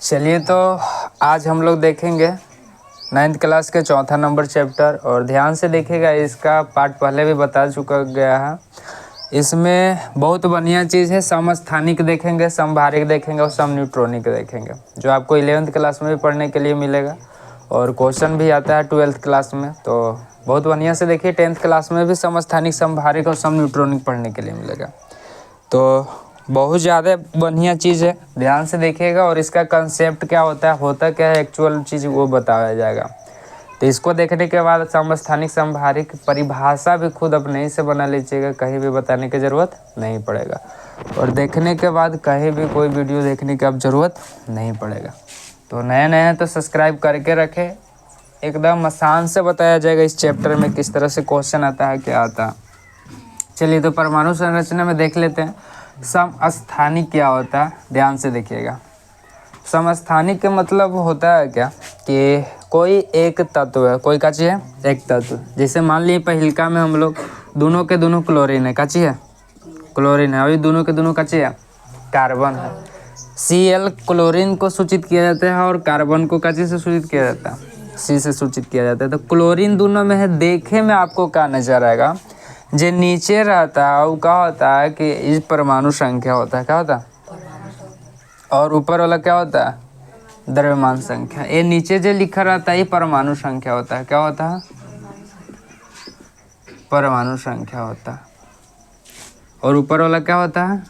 चलिए तो आज हम लोग देखेंगे 9th क्लास के चौथा नंबर चैप्टर। और ध्यान से देखिएगा, इसका पार्ट पहले भी बता चुका गया है। इसमें बहुत बढ़िया चीज़ है। समस्थानिक देखेंगे, समभारिक देखेंगे और समन्यूट्रॉनिक देखेंगे, जो आपको 11th क्लास में भी पढ़ने के लिए मिलेगा और क्वेश्चन भी आता है 12th क्लास में। तो बहुत बढ़िया से देखिए, 10th क्लास में भी समस्थानिक, समभारिक और समन्यूट्रॉनिक पढ़ने के लिए मिलेगा। तो बहुत ज़्यादा बढ़िया चीज़ है, ध्यान से देखिएगा। और इसका कंसेप्ट क्या होता क्या है एक्चुअल चीज़ वो बताया जाएगा। तो इसको देखने के बाद समस्थानिक, समभारिक परिभाषा भी खुद अपने ही से बना लीजिएगा, कहीं भी बताने की ज़रूरत नहीं पड़ेगा। और देखने के बाद कहीं भी कोई वीडियो देखने की अब ज़रूरत नहीं पड़ेगा। तो नया नया तो सब्सक्राइब करके रखें, एकदम आसान से बताया जाएगा इस चैप्टर में किस तरह से क्वेश्चन आता है, क्या आता है। चलिए तो परमाणु संरचना में देख लेते हैं समस्थानिक क्या होता है। ध्यान से देखिएगा, समस्थानिक का मतलब होता है क्या कि कोई एक तत्व है, कोई का चीज़ है, एक तत्व। जैसे मान लीजिए पहिलका में हम लोग दोनों के दोनों क्लोरीन है, का चीज़ है, क्लोरीन है। और ये दोनों के दोनों का चीज़ है, कार्बन है। Cl क्लोरीन को सूचित किया जाता है और कार्बन को का चीज़ से सूचित किया जाता है, C से सूचित किया जाता है। तो क्लोरीन दोनों में है। देखे में आपको क्या नजर आएगा, जो नीचे रहता है वो क्या होता है कि इस परमाणु संख्या होता है, क्या होता है, और ऊपर वाला क्या होता है, द्रव्यमान संख्या। ये नीचे जो लिखा रहता है ये परमाणु संख्या होता है, क्या होता है, परमाणु संख्या होता है। और ऊपर वाला क्या होता है,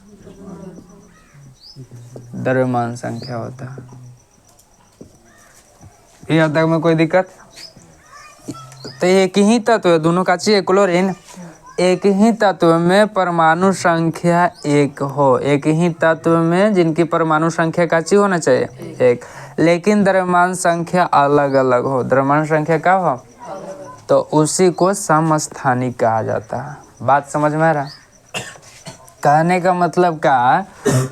द्रव्यमान संख्या होता है। यहाँ तक में कोई दिक्कत? तो एक ही तत्व है, दोनों का चाहिए क्लोरीन। एक ही तत्व में परमाणु संख्या एक हो, एक ही तत्व में जिनकी परमाणु संख्या का चाहिए होना चाहिए एक, लेकिन द्रव्यमान संख्या अलग अलग हो। द्रव्यमान संख्या क्या हो, तो उसी को समस्थानिक कहा जाता है। बात समझ में आ रहा? कहने का मतलब क्या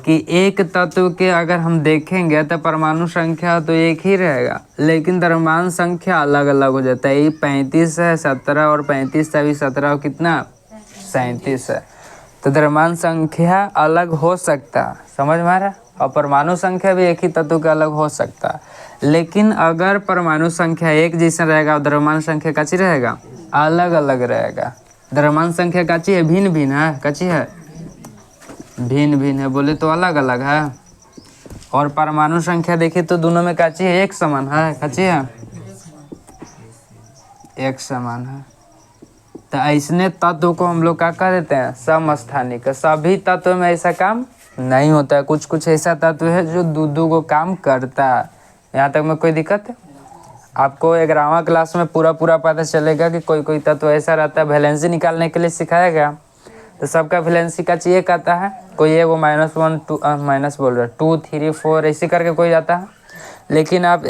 कि एक तत्व के अगर हम देखेंगे तो परमाणु संख्या तो एक ही रहेगा, लेकिन द्रव्यमान संख्या अलग अलग हो जाता है। ये 35 है, 17 और 35 तभी 17 कितना, 37 है। तो द्रव्यमान संख्या अलग हो सकता है, समझ में आ रहा? और परमाणु संख्या भी एक ही तत्व का अलग हो सकता है। लेकिन अगर परमाणु संख्या एक जैसा रहेगा और द्रव्यमान संख्या काची रहेगा, अलग अलग रहेगा। द्रव्यमान संख्या काची है, भिन्न भिन्न है, काची है, भिन्न भिन्न है, बोले तो अलग अलग है। और परमाणु संख्या देखिए तो दोनों में काची है, एक समान है, काची है, एक समान है। तो ऐसने तत्व को हम लोग क्या कह देते हैं, समस्थानिक। सभी तत्व में ऐसा काम नहीं होता है, कुछ कुछ ऐसा तत्व है जो दो को काम करता है। यहाँ तक में कोई दिक्कत है? आपको 11वां क्लास में पूरा पता चलेगा कि कोई कोई तत्व ऐसा रहता है। वैलेंसी निकालने के लिए सिखाया गया, तो सबका वैलेंसी का चाहिए कहता है, कोई है वो -1 2 माइनस बोल रहा है 2 3 4 ऐसे करके कोई जाता है। लेकिन आप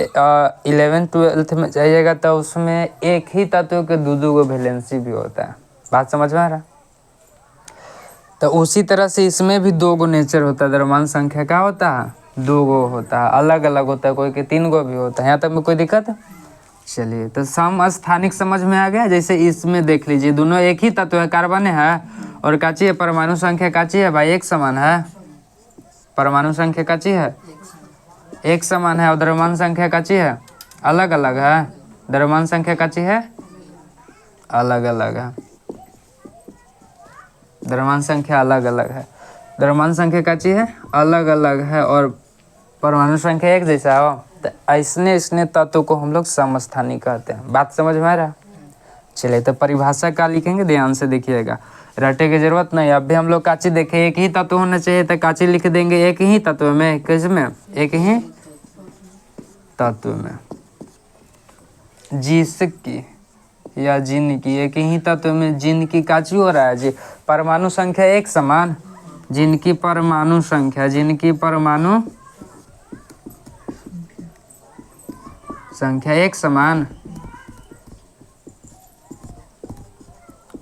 11th 12th में जाइएगा तो उसमें एक ही तत्व के दो को वैलेंसी भी होता है। बात समझ में आ रहा? तो उसी तरह से इसमें भी 2 नेचर होता है। द्रव्यमान संख्या क्या होता है, 2 होता है, अलग अलग होता है, कोई के 3 भी होता है। यहाँ तक में कोई दिक्कत है? चलिए तो समस्थानिक समझ में आ गया। जैसे इसमें देख लीजिए, दोनों एक ही तत्व है, कार्बन है और काची है, परमाणु संख्या काची है भाई, एक समान है। परमाणु संख्या काची है, एक समान है। और द्रव्यमान संख्या काची है, अलग अलग है। द्रव्यमान संख्या काची है, अलग अलग है। द्रव्यमान संख्या अलग अलग है, द्रव्यमान संख्या काची है, अलग अलग है। और परमाणु संख्या एक जैसा हो, तो ऐसने तत्व को हम लोग समस्थानिक कहते हैं। बात समझ में आ रहा? चलिए तो परिभाषा क्या लिखेंगे, ध्यान से देखिएगा, रटे की जरूरत नहीं। अब भी हम लोग काची देखे, एक ही तत्व होना चाहिए, तो काची लिख देंगे एक ही तत्व में। किसमें, एक ही तत्व में, जिसकी या जिनकी, एक ही तत्व में जिनकी काची हो रहा है जी, परमाणु संख्या एक समान, जिनकी परमाणु संख्या, जिनकी परमाणु संख्या एक समान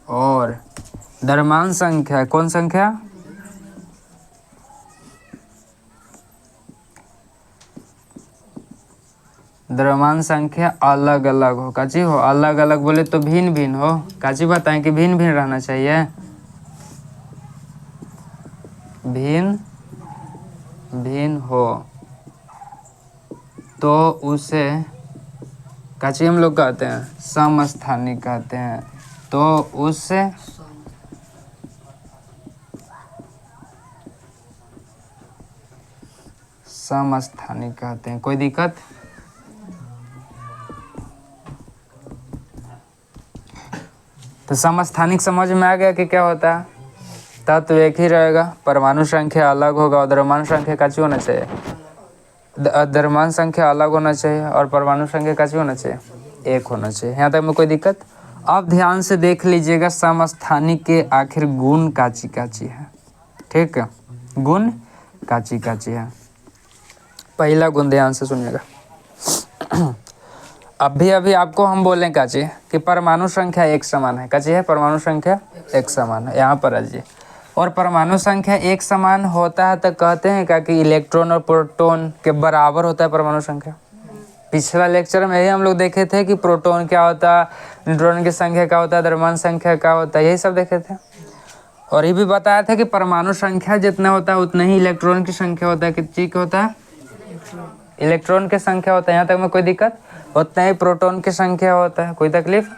और द्रव्यमान संख्या, कौन संख्या, द्रव्यमान संख्या अलग अलग हो, काची हो, अलग अलग बोले तो भिन्न भिन्न हो। काची बताएं कि भिन्न भिन्न रहना चाहिए, भिन्न भिन्न हो। तो उसे काची हम लोग कहते हैं, समस्थानिक कहते हैं। तो उससे समस्थानिक कहते हैं। कोई दिक्कत? तो समस्थानिक समझ में आ गया कि क्या होता है। तत्व एक ही रहेगा, परमाणु संख्या अलग होगा और द्रव्यमान संख्या काची होना चाहिए, द्रव्यमान संख्या अलग होना चाहिए और परमाणु संख्या काची होना चाहिए, एक होना चाहिए। यहाँ तक में कोई दिक्कत? अब ध्यान से देख लीजिएगा समस्थानिक के आखिर गुण काची काची है। ठीक है, गुण काची काची है। पहला गुण ध्यान से सुनिएगा। अभी आपको हम बोलें काची कि परमाणु संख्या एक समान है। काची है? परमाणु संख्या एक समान है। यहाँ पर आइए, और परमाणु संख्या एक समान होता है तो कहते हैं क्या कि इलेक्ट्रॉन और प्रोटॉन के बराबर होता है परमाणु संख्या। पिछला लेक्चर में यही हम लोग देखे थे कि प्रोटॉन क्या होता है, न्यूट्रॉन की संख्या क्या होता है, द्रव्यमान संख्या क्या होता है, यही सब देखे थे। और ये भी बताया था कि परमाणु संख्या जितना होता है उतना ही इलेक्ट्रॉन की संख्या होता है। किस चीज का होता है? इलेक्ट्रॉन की संख्या होता है। यहाँ तक में कोई दिक्कत? उतना ही प्रोटॉन की संख्या होता है। कोई तकलीफ?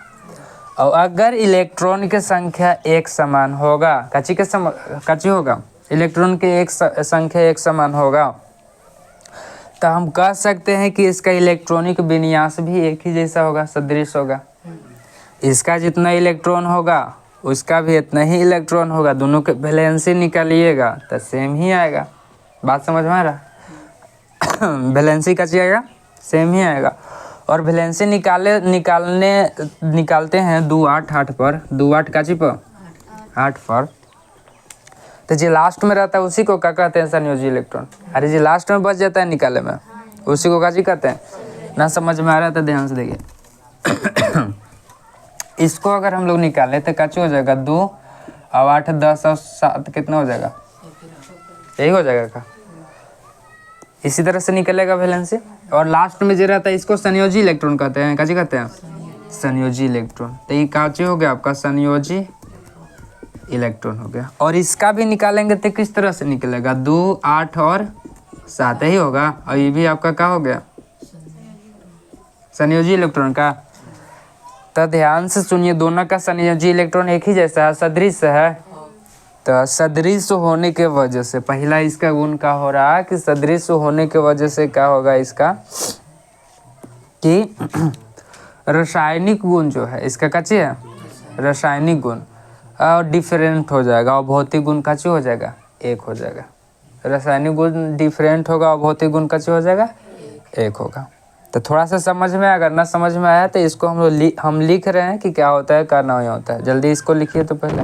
और अगर इलेक्ट्रॉन की संख्या एक समान होगा, काची होगा, इलेक्ट्रॉन की संख्या एक समान होगा, तो हम कह सकते हैं कि इसका इलेक्ट्रॉनिक विन्यास भी एक ही जैसा होगा, सदृश होगा। इसका जितना इलेक्ट्रॉन होगा उसका भी इतना ही इलेक्ट्रॉन होगा। दोनों के वैलेंसी निकालिएगा तो सेम ही आएगा। बात समझ में आ रहा? वैलेंसी का आएगा, सेम ही आएगा। और वैलेंसी निकालते हैं 2 8 8 पर, 2 8 काची पर 8 पर। तो जो लास्ट में रहता है उसी को क्या कहते हैं? संयोजी इलेक्ट्रॉन। अरे जो लास्ट में बच जाता है निकाले में उसी को काची कहते हैं। ना समझ में आ रहा है तो ध्यान से देखिए। इसको अगर हम लोग निकालें तो काची हो जाएगा? 2 और 8 10 और 7 कितना हो जाएगा? यही हो जाएगा का? इसी तरह से निकलेगा वैलेंसी। और लास्ट में जो रहता है इसको संयोजी इलेक्ट्रॉन कहते हैं। काची कहते हैं? संयोजी इलेक्ट्रॉन। तो ये काची हो गया आपका? संयोजी इलेक्ट्रॉन हो गया। और इसका भी निकालेंगे तो किस तरह से निकलेगा? 2 8 और 7 ही होगा। और ये भी आपका क्या हो गया? संयोजी इलेक्ट्रॉन का। तो ध्यान से सुनिए, दोनों का संयोजी इलेक्ट्रॉन एक ही जैसा है, सदृश है। तो सदृश होने के वजह से पहला इसका गुण क्या हो रहा है कि सदृश होने के वजह से क्या होगा इसका कि रासायनिक गुण जो है इसका काची है? रासायनिक गुण और डिफरेंट हो जाएगा और भौतिक गुण काची हो जाएगा? एक हो जाएगा। रासायनिक गुण डिफरेंट होगा और भौतिक गुण काची हो जाएगा? एक होगा। तो थोड़ा सा समझ में, अगर ना समझ में आया तो इसको हम लिख रहे हैं कि क्या होता है, क्या नहीं होता है। जल्दी इसको लिखिए। तो पहले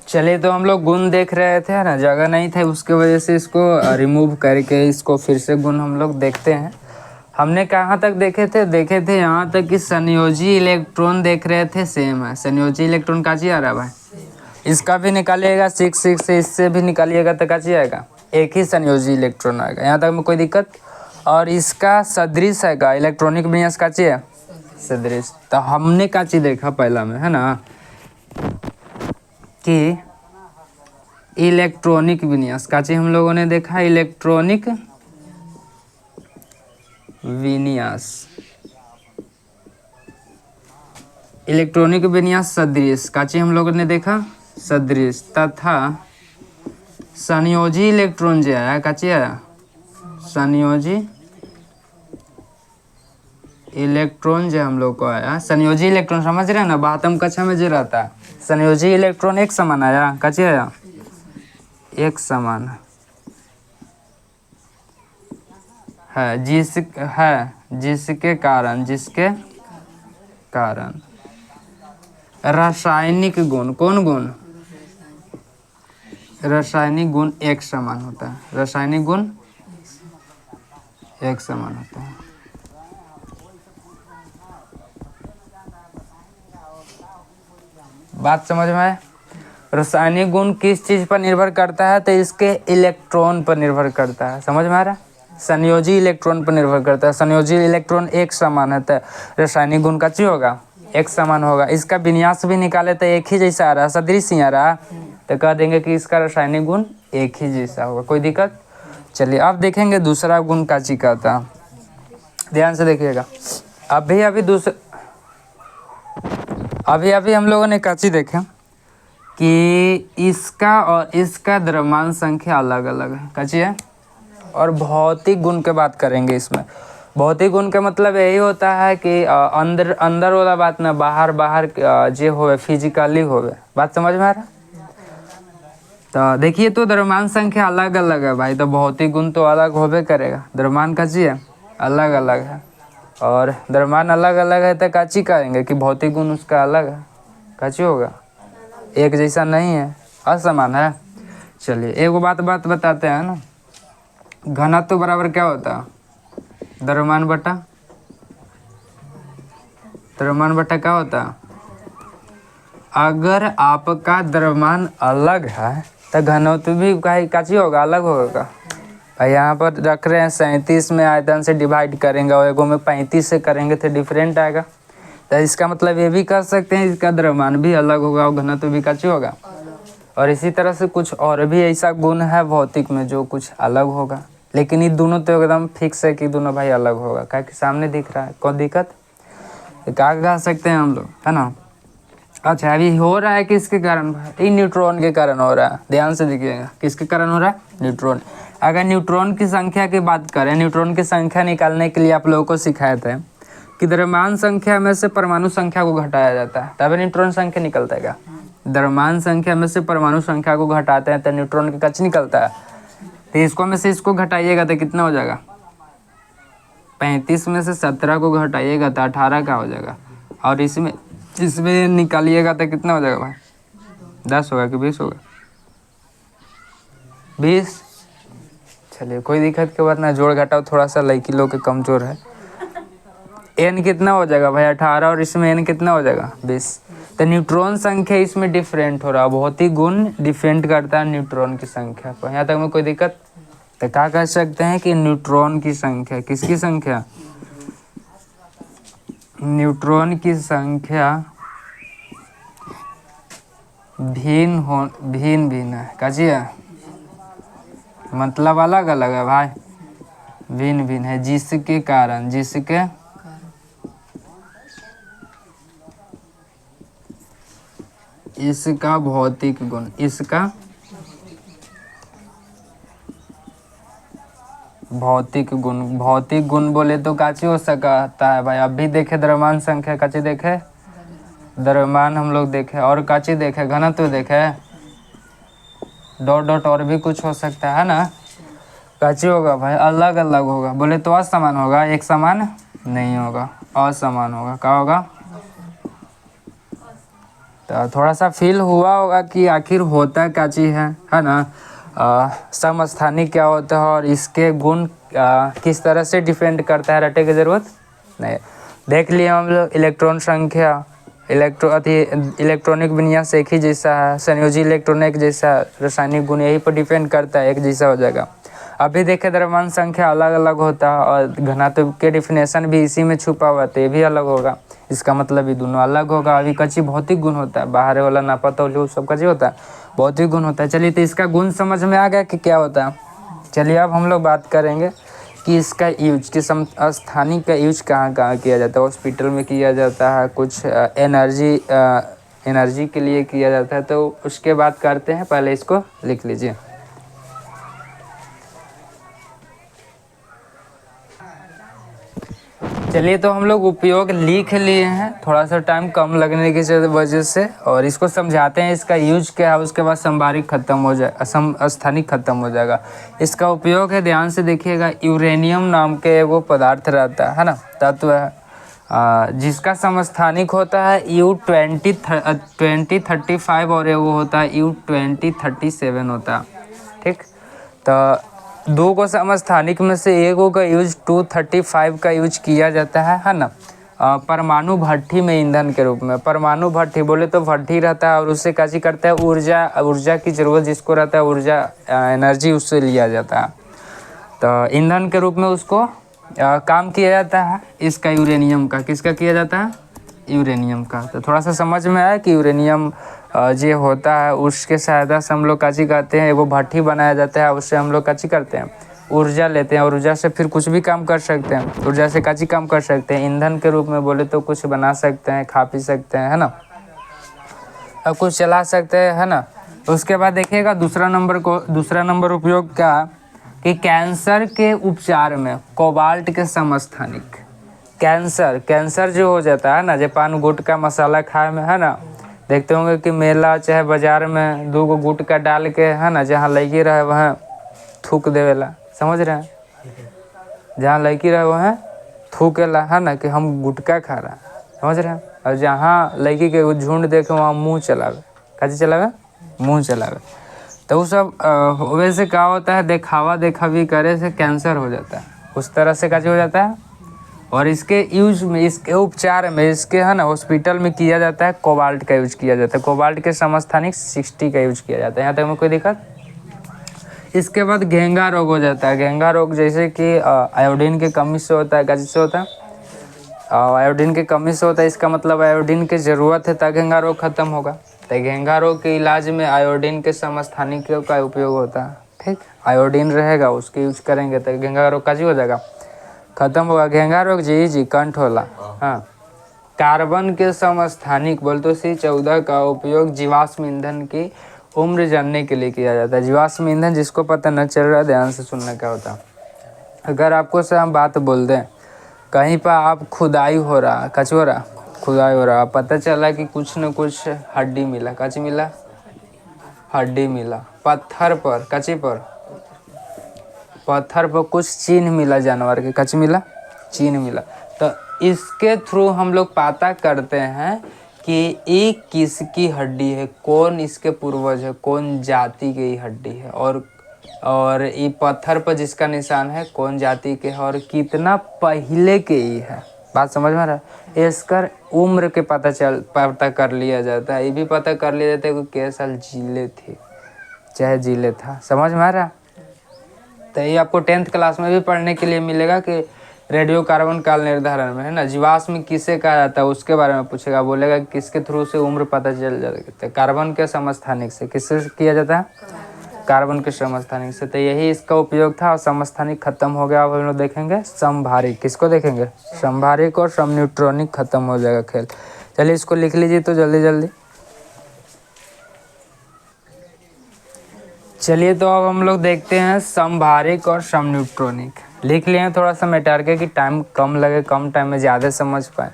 चलिए, तो हम लोग गुण देख रहे थे ना, जगह नहीं थे उसके वजह से इसको रिमूव करके इसको फिर से गुण हम लोग देखते हैं। हमने कहाँ तक देखे थे यहाँ तक कि संयोजी इलेक्ट्रॉन देख रहे थे, सेम है। संयोजी इलेक्ट्रॉन काची आ रहा है भाई? इसका भी निकालिएगा 6 6 से, इससे भी निकालिएगा तो काची आएगा? एक ही संयोजी इलेक्ट्रॉन आएगा। यहाँ तक में कोई दिक्कत? और इसका सदृश आएगा, इलेक्ट्रॉनिक विन्यास काची है? सदृश। तो हमने काची देखा पहला में, है ना, कि इलेक्ट्रॉनिक विन्यास काची हम लोगों ने देखा? इलेक्ट्रॉनिक विन्यास, इलेक्ट्रॉनिक विन्यास सदृश काची हम लोगों ने देखा? सदृश। तथा संयोजी इलेक्ट्रॉन जो आया काची आया? संयोजी इलेक्ट्रॉन जो हम लोग को आया, संयोजी इलेक्ट्रॉन समझ रहे हैं ना, 12वीं कक्षा में जो रहता है संयोजी इलेक्ट्रॉन एक समान आया। काची आया? एक समान है, जिसके कारण रासायनिक गुण, कौन गुण? रासायनिक गुण एक समान होता है। रासायनिक गुण एक समान होता है। बात समझ में आए? रासायनिक गुण किस चीज पर निर्भर करता है? तो इसके इलेक्ट्रॉन पर निर्भर करता है। समझ में आ रहा है? संयोजी इलेक्ट्रॉन पर निर्भर करता है। संयोजी इलेक्ट्रॉन एक समान है तो रासायनिक गुण का चीज होगा? एक समान होगा। इसका विन्यास भी निकाले तो एक ही जैसा आ रहा है, सदृश ही आ रहा है, तो कह देंगे कि इसका रासायनिक गुण एक ही जैसा होगा। कोई दिक्कत? चलिए अब देखेंगे दूसरा गुण काची का था। ध्यान से देखिएगा। अभी हम लोगों ने काची देखे कि इसका और इसका द्रव्यमान संख्या अलग अलग है। काची है? और भौतिक गुण के बात करेंगे इसमें। भौतिक गुण का मतलब यही होता है कि अंदर अंदर वाला बात ना, बाहर बाहर जो होवे फिजिकली होवे। बात समझ में आ रहा? तो देखिए, तो द्रव्यमान संख्या अलग अलग है भाई, तो भौतिक गुण तो अलग होबे करेगा। द्रव्यमान काची है? अलग अलग है। और द्रव्यमान अलग अलग है तो काची करेंगे कि भौतिक गुण उसका अलग है। काची होगा? एक जैसा नहीं है, असमान है। चलिए एक बात बताते हैं ना, घनत्व तो बराबर क्या होता है? द्रव्यमान बटा क्या होता है? अगर आपका द्रव्यमान अलग है तो घनत्व भी काची होगा? अलग होगा। भाई यहाँ पर रख रहे हैं 37 में आयतन से डिवाइड करेंगे और एगो में 35 से करेंगे तो डिफरेंट आएगा। तो इसका मतलब ये भी कर सकते हैं इसका द्रव्यमान भी अलग होगा और घनत्व भी काची होगा। और इसी तरह से कुछ और भी ऐसा गुण है भौतिक में जो कुछ अलग होगा, लेकिन ये दोनों तो एकदम फिक्स है कि दोनों भाई अलग होगा। क्या कि सामने दिख रहा है, कौन दिक्कत? क्या कह सकते हैं हम लोग, है ना। अच्छा, अभी हो रहा है किसके कारण? ये न्यूट्रॉन के कारण हो रहा है। ध्यान से देखिएगा, किसके कारण हो रहा है? न्यूट्रॉन। अगर न्यूट्रॉन की संख्या की बात करें, न्यूट्रॉन की संख्या निकालने के लिए आप लोगों को सिखाया था कि द्रव्यमान संख्या में से परमाणु संख्या को घटाया जाता है, तभी न्यूट्रॉन संख्या निकलता है। क्या द्रव्यमान संख्या में से परमाणु संख्या को घटाते हैं तो न्यूट्रॉन की कच निकलता है। तो इसको में से इसको घटाइएगा तो कितना हो जाएगा? 35 में से 17 को घटाइएगा तो 18 का हो जाएगा। और इसमें निकालिएगा तो कितना हो जाएगा भाई? 10 होगा कि 20 होगा? 20। चलिए कोई दिक्कत की बात ना, जोड़ घटाओ थोड़ा सा लड़की लोग के कमजोर है। एन कितना हो जाएगा भाई? 18 और इसमें एन कितना हो जाएगा? 20। तो न्यूट्रॉन संख्या इसमें डिफरेंट हो रहा, भौतिक गुण डिफरेंट करता है न्यूट्रॉन की संख्या पर। यहाँ तक में कोई दिक्कत? तो क्या कह सकते हैं कि न्यूट्रॉन की संख्या, किसकी संख्या? न्यूट्रॉन की संख्या भिन्न है। काजी है? मतलब अलग अलग है भाई, भिन्न है। जिसके कारण इसका भौतिक गुण, इसका भौतिक गुण बोले तो काची हो सकता है भाई? अभी देखे द्रव्यमान संख्या, काची देखे? द्रव्यमान हम लोग देखे, और काची देखे? घनत्व देखे। डॉट और भी कुछ हो सकता है ना। काची होगा भाई? अलग अलग होगा। बोले तो असमान होगा, एक समान नहीं होगा, असमान होगा। क्या होगा? तो थोड़ा सा फील हुआ होगा कि आखिर होता क्या चीज़ है ना। समस्थानिक क्या होता है और इसके गुण किस तरह से डिपेंड करता है, रटे की ज़रूरत नहीं। देख लिए हम लोग इलेक्ट्रॉन संख्या, इलेक्ट्रॉनिक विन्यास एक ही जैसा है, संयोजी इलेक्ट्रॉन एक जैसा, रासायनिक गुण यही पर डिपेंड करता है, एक जैसा हो जाएगा। अभी देखे द्रव्यमान संख्या अलग अलग होता है और घनत्व के डिफिनेशन भी इसी में छुपा हुआ, तो ये भी अलग होगा। इसका मतलब ये दोनों अलग होगा। अभी कच्ची भौतिक गुण होता है, बाहर वाला नापतौल सब कच्ची होता है, भौतिक गुण होता है। चलिए तो इसका गुण समझ में आ गया कि क्या होता है। चलिए अब हम लोग बात करेंगे कि इसका यूज, कि समस्थानिक का यूज कहाँ कहाँ किया जाता है। हॉस्पिटल में किया जाता है, कुछ एनर्जी के लिए किया जाता है, तो उसके बाद करते हैं। पहले इसको लिख लीजिए। चलिए तो हम लोग उपयोग लिख लिए हैं, थोड़ा सा टाइम कम लगने की वजह से, और इसको समझाते हैं इसका यूज क्या है। उसके बाद संभारिक खत्म हो जाए, समस्थानिक खत्म हो जाएगा। इसका उपयोग है, ध्यान से देखिएगा, यूरेनियम नाम के वो पदार्थ रहता है ना, तत्व है, जिसका समस्थानिक होता है U-2035 और वो होता है U-2037 होता है। ठीक, तो दो को समस्थानिक में से एक का यूज 235 का यूज किया जाता है ना, परमाणु भट्ठी में ईंधन के रूप में। परमाणु भट्ठी बोले तो भट्ठी रहता है और उससे काजी करता है, ऊर्जा की ज़रूरत जिसको रहता है, ऊर्जा एनर्जी उससे लिया जाता है, तो ईंधन के रूप में उसको काम किया जाता है। इसका यूरेनियम का किसका किया जाता है? यूरेनियम का। तो थोड़ा सा समझ में आया कि यूरेनियम जो होता है उसके सहायता से हम लोग काची करते हैं, वो भट्ठी बनाया जाता है, उससे हम लोग काची करते हैं, ऊर्जा लेते हैं, और ऊर्जा से फिर कुछ भी काम कर सकते हैं। ऊर्जा से काची काम कर सकते हैं, ईंधन के रूप में बोले तो कुछ बना सकते हैं, खा पी सकते हैं, है ना, और कुछ चला सकते हैं, है ना। उसके बाद देखिएगा दूसरा नंबर उपयोग क्या कि कैंसर के उपचार में कोबाल्ट के समस्थानिक। कैंसर जो हो जाता है ना, जो पान गुटखा मसाला खाए में, है ना, देखते होंगे कि मेला चाहे बाजार में 2 गुटखा डाल के, है ना, जहाँ लगी रहे वहाँ थूक देवेला, समझ रहे हैं, जहाँ लड़की रहे वहाँ थूकेला, है ना, कि हम गुटखा खा रहा है, समझ रहे हैं। और जहाँ लड़की के झुंड देखे वहाँ मुँह चलावे, काची चलावे, मुँह चलावे। तो वो सब वैसे क्या होता है, देखावी करे से कैंसर हो जाता है, उस तरह से काची हो जाता है। और इसके यूज में, इसके उपचार में, इसके, है ना, हॉस्पिटल में किया जाता है कोबाल्ट का यूज किया जाता है, कोबाल्ट के समस्थानिक 60 का यूज किया जाता है। यहाँ तक में कोई दिक्कत। इसके बाद घेंगा रोग हो जाता है। घेंगा रोग जैसे कि आयोडीन की कमी से होता है, कैसे से होता है, आयोडीन की कमी से होता है। इसका मतलब आयोडीन की ज़रूरत है तब घेंगा रोग खत्म होगा। तो घेंगा रोग के इलाज में आयोडीन के समस्थानिकों का उपयोग होता है, ठीक। आयोडीन रहेगा उसके यूज करेंगे तो घेंगा रोग काजी हो जाएगा, खत्म होगा। घेंगा रोग जी कंठ होला। हाँ, कार्बन के समस्थानिक बोल तो C14 का उपयोग जीवाश्म ईंधन की उम्र जानने के लिए किया जाता है। जीवाश्म ईंधन जिसको पता न चल रहा है ध्यान से सुनना क्या होता है। अगर आपको से हम बात बोल दें, कहीं पर आप खुदाई हो रहा, कचोरा खुदाई हो रहा, पता चला कि कुछ न कुछ हड्डी मिला, कची मिला, हड्डी मिला, पत्थर पर, कची पर, पत्थर पर कुछ चिन्ह मिला जानवर के, कची मिला, चिन्ह मिला। तो इसके थ्रू हम लोग पता करते हैं कि ये किसकी हड्डी है, कौन इसके पूर्वज है, कौन जाति की हड्डी है, और ये पत्थर पर जिसका निशान है कौन जाति के है और कितना पहले के ही है। बात समझ में आ रहा है। इसकर उम्र के पता कर लिया जाता है। ये भी पता कर लिया जाता है कि कितने साल जीले थे, चाहे जीले था। समझ में आ रहा है। तो ये आपको 10th क्लास में भी पढ़ने के लिए मिलेगा कि रेडियो कार्बन काल निर्धारण में, है ना, जीवाश्म किसे कहा जाता है उसके बारे में पूछेगा, बोलेगा कि किसके थ्रू से उम्र पता चल जाता है। कार्बन के समस्थानिक से। किससे किया जाता है, कार्बन के समस्थानिक से। तो यही इसका उपयोग था और समस्थानिक खत्म हो गया। अब हम लोग देखेंगे समभारिक। किसको देखेंगे, समभारिक और समन्यूट्रॉनिक खत्म हो जाएगा खेल। चलिए इसको लिख लीजिए तो जल्दी जल्दी। चलिए तो अब हम लोग देखते हैं समभारिक और समन्यूट्रॉनिक। लिख लिए हैं, थोड़ा सा मिटा के कि टाइम कम लगे, कम टाइम में ज़्यादा समझ पाए।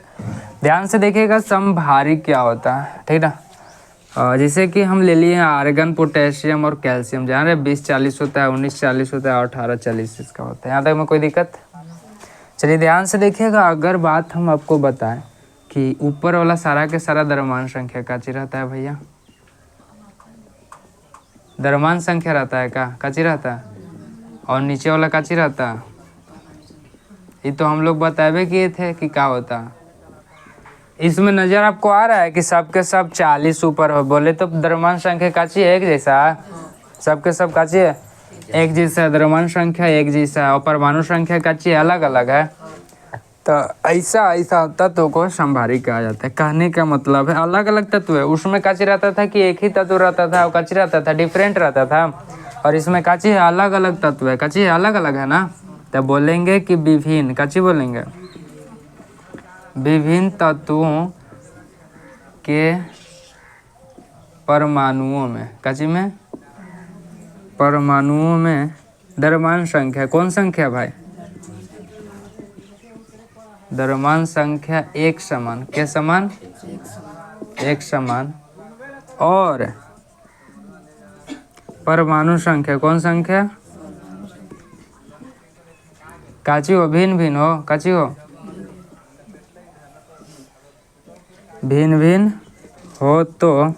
ध्यान से देखिएगा समभारिक क्या होता है, ठीक ना। जैसे कि हम ले लिए हैं आर्गन, पोटेशियम और कैल्शियम, जहाँ रे 20-40 होता है, 19-40 होता है और 18-40 इसका होता है। यहाँ तक में कोई दिक्कत। चलिए ध्यान से देखिएगा। अगर बात हम आपको बताएं कि ऊपर वाला सारा के सारा द्रव्यमान संख्या काची रहता है भैया, द्रव्यमान संख्या रहता है का, काची रहता है, और नीचे वाला काची रहता है। ये तो हम लोग बताए किए थे कि क्या होता है। इसमें नज़र आपको आ रहा है कि सबके सब 40 ऊपर हो, बोले तो द्रव्यमान संख्या काची है, एक जैसा है, सबके सब काची है, एक जैसा। द्रव्यमान संख्या एक जैसा है और परमाणु संख्या काची है, अलग अलग है। तो ऐसा तत्व को समभारिक कहा जाता है। कहने का मतलब है अलग अलग तत्व है। उसमें काची रहता था कि एक ही तत्व रहता था, और काची रहता था डिफरेंट रहता था। और इसमें काची है अलग अलग तत्व है, काची है अलग अलग है ना। तो बोलेंगे कि विभिन्न, काची बोलेंगे, विभिन्न तत्वों के परमाणुओं में, काची में, परमाणुओं में द्रव्यमान संख्या, कौन संख्या भाई, द्रव्यमान संख्या एक समान, के समान, एक समान, और परमाणु संख्या, कौन संख्या, काची हो, भिन्न भिन्न हो, काची हो, भिन्न भिन्न हो, तो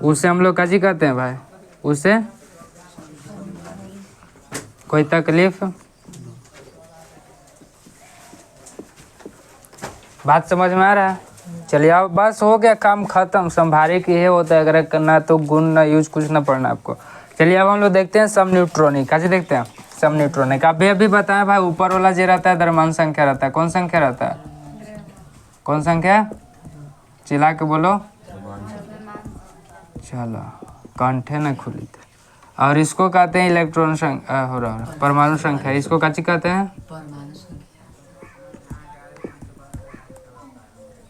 उसे हम लोग काची कहते हैं भाई, उसे, कोई तकलीफ, बात समझ में आ रहा है। चलिए अब बस हो गया, काम खत्म। समभारिक ये होता है, अगर करना तो गुण ना यूज कुछ ना पढ़ना आपको। चलिए अब हम लोग देखते हैं समन्यूट्रॉनिक। कैसे देखते हैं समन्यूट्रॉनिक। अभी बताएं भाई, ऊपर वाला जो रहता है द्रव्यमान संख्या रहता है, कौन संख्या रहता है, कौन संख्या है? चिल्ला के बोलो। चलो कंठे न खुली थे। और इसको कहते हैं इलेक्ट्रॉन संख्या हो रहा परमाणु संख्या। इसको काची कहते हैं?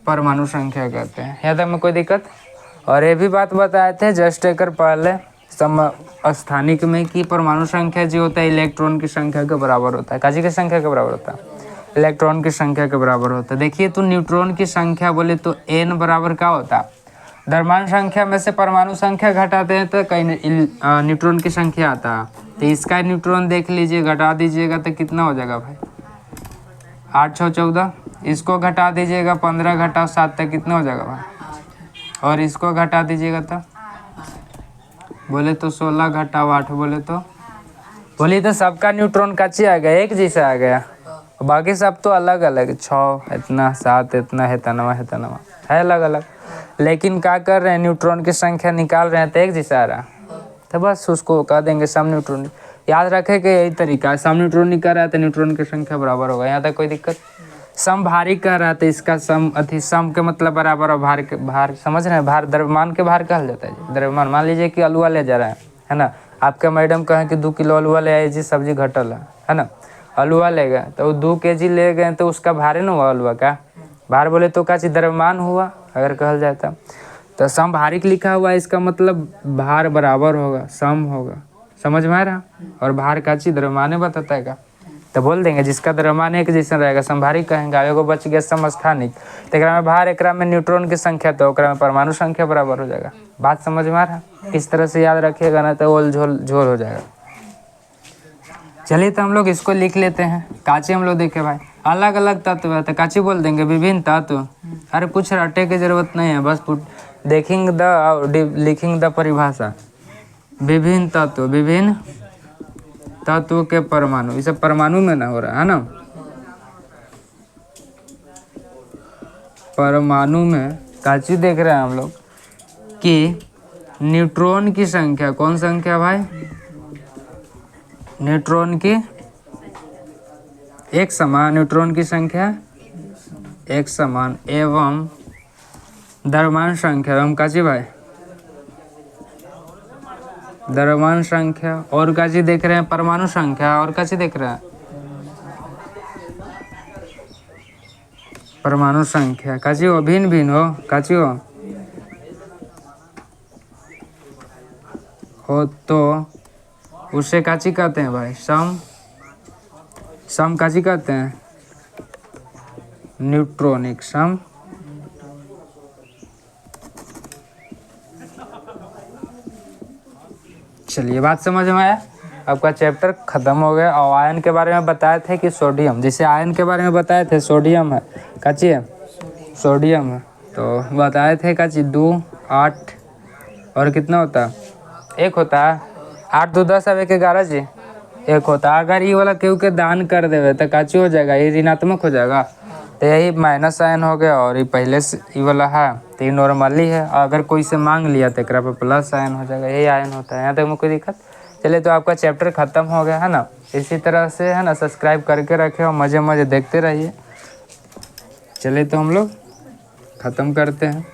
परमाणु संख्या कहते हैं। यहाँ तक में कोई दिक्कत? और ये भी बात बताए थे जस्ट एक पहले स्थानिक में कि परमाणु संख्या जो होता है इलेक्ट्रॉन की संख्या के बराबर होता है। काची की संख्या के बराबर होता है? इलेक्ट्रॉन की संख्या के बराबर होता है। देखिए तो न्यूट्रॉन की संख्या बोले तो n बराबर क्या होता है? द्रव्यमान संख्या में से परमाणु संख्या घटाते हैं तो कहीं न्यूट्रॉन की संख्या आता है। तो इसका न्यूट्रॉन देख लीजिए, घटा दीजिएगा तो कितना हो जाएगा भाई? 8 6 14। इसको घटा दीजिएगा 15 घटाओ 7 तक कितना हो जाएगा भाई? और इसको घटा दीजिएगा तो बोले तो 16 घटाओ 8 बोले तो सबका न्यूट्रॉन काची आ गया? एक जैसा आ गया। बाकी सब तो अलग अलग 6 इतना 7 इतना है तनवा है अलग अलग। लेकिन क्या कर रहे हैं? न्यूट्रॉन की संख्या निकाल रहे हैं तो एक जैसा आ रहा तो बस उसको कह देंगे सम न्यूट्रॉन। याद रखे कि यही तरीका है। सम न्यूट्रॉन कर रहा है तो न्यूट्रॉन की संख्या बराबर होगा। यहाँ तक कोई दिक्कत? सम भारी कह रहा है तो इसका सम के मतलब बराबर और भार समझ रहे हैं? भार द्रव्यमान के भार कहल जाता है। द्रव्यमान मान लीजिए कि अलुआ ले जा रहा है ना। आपके मैडम कहें कि 2 किलो अलुआ ले आए जी, सब्जी घटल है ना। अलुआ ले गए तो 2 kg ले गए तो उसका भार है ना हुआ अलुआ का भार। बोले तो का चीज द्रव्यमान हुआ अगर कहल जाता। तो सम भारिक लिखा हुआ है, इसका मतलब भार बराबर होगा, सम होगा। समझ में आ रहा? और भार का चीज द्रव्यमान बताता है का, तो बोल देंगे जिसका द्रव्यमान एक जैसा रहेगा समभारिक कहेंगे। एगो बच गया समस्थानिक, तो एक में भार, एक में न्यूट्रॉन की संख्या, तो में परमाणु संख्या बराबर हो जाएगा। बात समझ में आ रहा? किस तरह से याद रखिएगा ना तो ओल झोल हो जाएगा। चलिए तो हम लोग इसको लिख लेते हैं। काची हम लोग देखे भाई अलग अलग तत्व है तो काची बोल देंगे विभिन्न तत्व। अरे कुछ रटे की जरूरत नहीं है, बस लिखिंग द परिभाषा। विभिन्न तत्व के परमाणु, ये सब परमाणु में ना हो रहा है ना। परमाणु में काची देख रहे हैं हम लोग कि न्यूट्रॉन की संख्या, कौन संख्या भाई? न्यूट्रॉन की एक समान, न्यूट्रॉन की संख्या एक समान एवं द्रव्यमान संख्या एवं काची भाई? द्रव्यमान संख्या और काची देख रहे हैं? परमाणु संख्या और काची देख रहे हैं? परमाणु संख्या। काची हो? भिन्न भिन्न हो। काची हो तो उसे काची कहते हैं भाई? सम काची कहते हैं? न्यूट्रॉनिक सम। चलिए बात समझ में आया? आपका चैप्टर खत्म हो गया। और आयन के बारे में बताए थे कि सोडियम, जैसे आयन के बारे में बताए थे सोडियम है, काची है? सोडियम है। तो बताए थे काची 2 8 और कितना होता है? 1 होता है। 8 2 10 अब 1 11 जी 1 होता है। अगर ये वाला क्यों के दान कर देवे तो काची हो जाएगा? ये ऋणात्मक हो जाएगा। तो यही माइनस आयन हो गया और ये पहले से ये वाला है तो ये नॉर्मली है। अगर कोई से मांग लिया तो एक पे प्लस आयन हो जाएगा। यही आयन होता है। यहाँ तक में कोई दिक्कत? चलिए तो आपका चैप्टर खत्म हो गया है ना। इसी तरह से है ना सब्सक्राइब करके रखे और मज़े देखते रहिए। चलिए तो हम लोग ख़त्म करते हैं।